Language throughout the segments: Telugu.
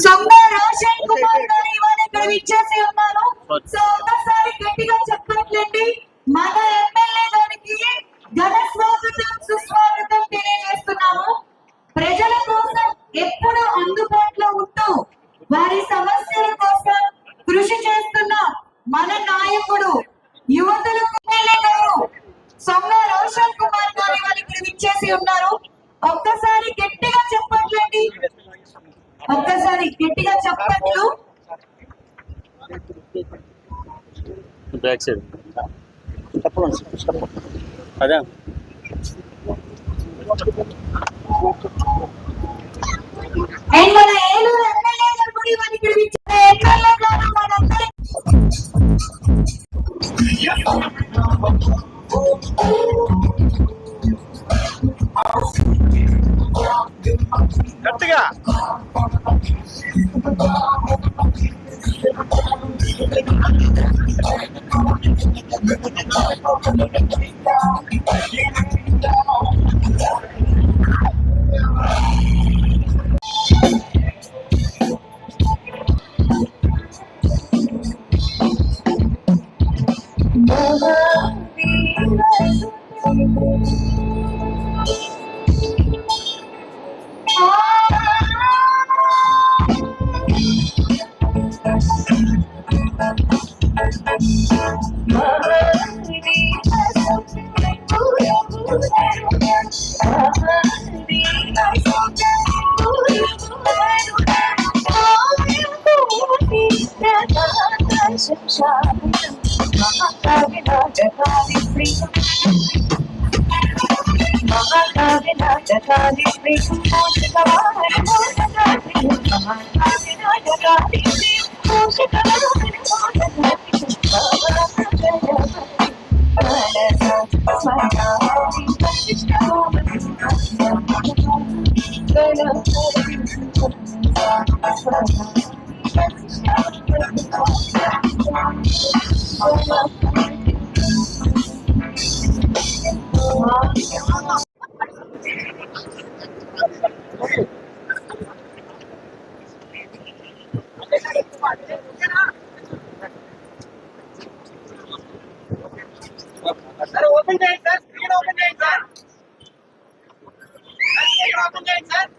సొంగ రోషన్ కుమార్ గారు ఇవాళ ఇక్కడ విచ్చేసి ఉన్నారు. సో ఒకసారి గట్టిగా చెప్పట్లేండి. మన ఎమ్మెల్యే గారికి ఘన స్వాగతం సుస్వాగతం తెలియజేస్తున్నాము. ప్రజల కోసం ఎప్పుడు అందుబాటులో ఉంటూ వారి సమస్యల కోసం కృషి చేస్తున్న మన నాయకుడు యువతులకు ఎమ్మెల్యే గారు సొంగ రోషన్ కుమార్ గారు ఇవాళ ఇక్కడ విచ్చేసి ఉన్నారు. ఒక్కసారి గట్టిగా చెప్పట్లేండి. ఒక్కసారి గట్టిగా చెప్పట్లు. బ్యాక్ సైడ్ అదే మన ఏలూరు ఎమ్మెల్యే గారు కూడా ఇవాళ ఇక్కడ విచ్చేసి ఎమ్మెల్యే గారు మనందరి గట్టిగా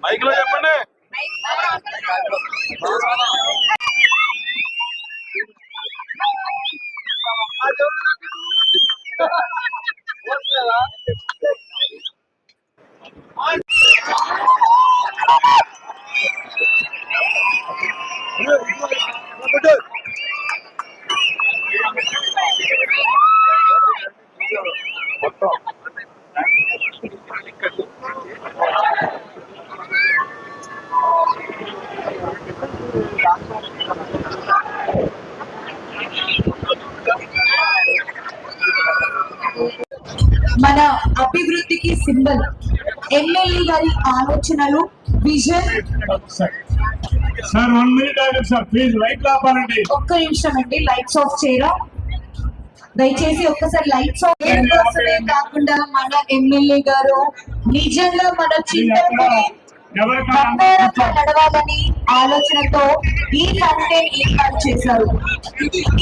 మైక్ లో చెప్పండి. మన అభివృద్ధికి సింబల్ ఎమ్మెల్యే గారి ఆలోచనలు విజన్. సార్ 1 minute ఆగండి సార్ ప్లీజ్. లైట్ ఆపాలండి. ఒక్క నిమిషం అండి. లైట్స్ ఆఫ్ చేయరా దయచేసి. ఒక్కసారి లైట్స్ ఆఫ్ కోసమే కాకుండా మన ఎమ్మెల్యే గారు నిజంగా మన చింతలపూడి నడవాలని ఆలోచనతో ఈ ఫౌంటైన్ ఏర్పాటు చేశారు.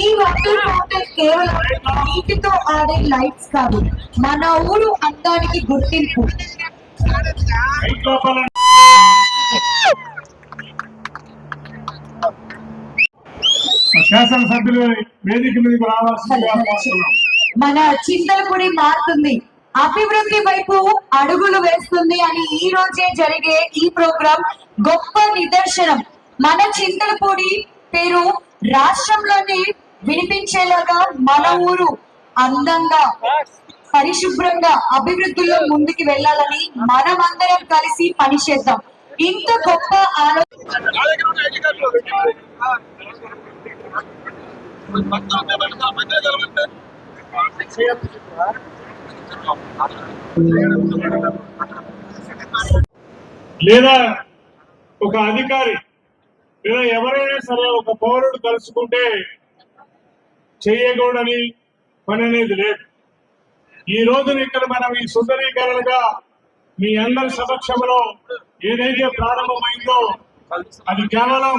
ఈ వాటర్ ఫౌంటైన్ కేవలం నీటితో ఆడే లైట్స్ కాదు, మన ఊరు అందానికి గుర్తింపు. శాసనసభ్యులు వేదిక మీదకి రావాల్సిందిగా కోరుతున్నాం. మన చింతలపూడి మారుతుంది, అభివృద్ధి వైపు అడుగులు వేస్తుంది అని ఈ రోజే జరిగే ఈ ప్రోగ్రాం గొప్ప నిదర్శనం. మన చింతలపూడి పేరు రాష్ట్రంలోనే వినిపించేలాగా మన ఊరు అందంగా పరిశుభ్రంగా అభివృద్ధిలో ముందుకు వెళ్ళాలని మనమందరం కలిసి పనిచేద్దాం. ఇంత గొప్ప ఆలోచన లేదా ఒక అధికారి లేదా ఎవరైనా సరే ఒక పౌరుడు కలుసుకుంటే చేయకూడని పని అనేది లేదు. ఈ రోజున ఇక్కడ మనం ఈ సుందరీకరణగా మీ అందరి సమక్షంలో ఏదైతే ప్రారంభమైందో అది కేవలం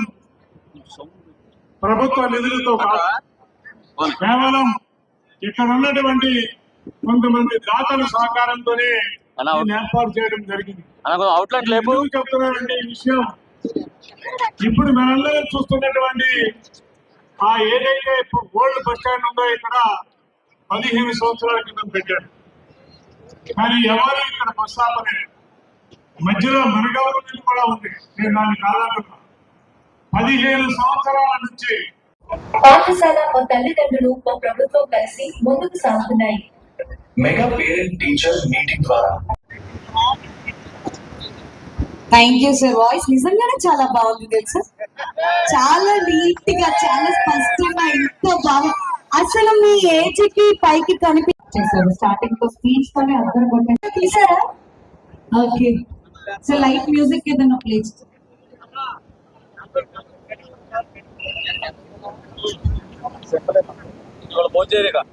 ప్రభుత్వ నిధులతో కాదు, కేవలం ఇక్కడ ఉన్నటువంటి కొంతమంది దాతల సహకారంతోనే దీన్ని ఏర్పాటు చేయడం జరిగింది. అవుట్లెట్ లేపు ఎందుకు చెప్తున్నానంటే ఈ విషయం, ఇప్పుడు మనందరం చూస్తున్నటువంటి ఆ ఏదైతే ఇప్పుడు ఓల్డ్ బస్ స్టాండ్ ఉందో ఇక్కడ 15 సంవత్సరాల క్రితం పెట్టాడు. కానీ ఎవరు ఇక్కడ బస్ ఆపలేదు. మధ్యలో మన గవర్నమెంట్ కూడా ఉంది, నేను దాన్ని కాదనుకున్నా. 15 సంవత్సరాల నుంచి పాఠశాల మా తల్లిదండ్రులు మా ప్రభుత్వం కలిసి ముందుకు సాగుతున్నాయి. మెగా పేరెంట్ టీచర్ మీటింగ్ ద్వారా థ్యాంక్ యూ సార్. వాయిస్ నిజంగానే చాలా బాగుంది తెలుసా, చాలా నీట్ గా, చాలా స్పష్టంగా, ఎంతో బాగా. అసలు మీ ఏజ్ కి పైకి కనిపించేసారు. స్టార్టింగ్ తో స్పీచ్ తోనే అందరు కొట్టే తీసారా? ఓకే, సో లైట్ మ్యూజిక్ ఏదైనా ప్లే భోజనం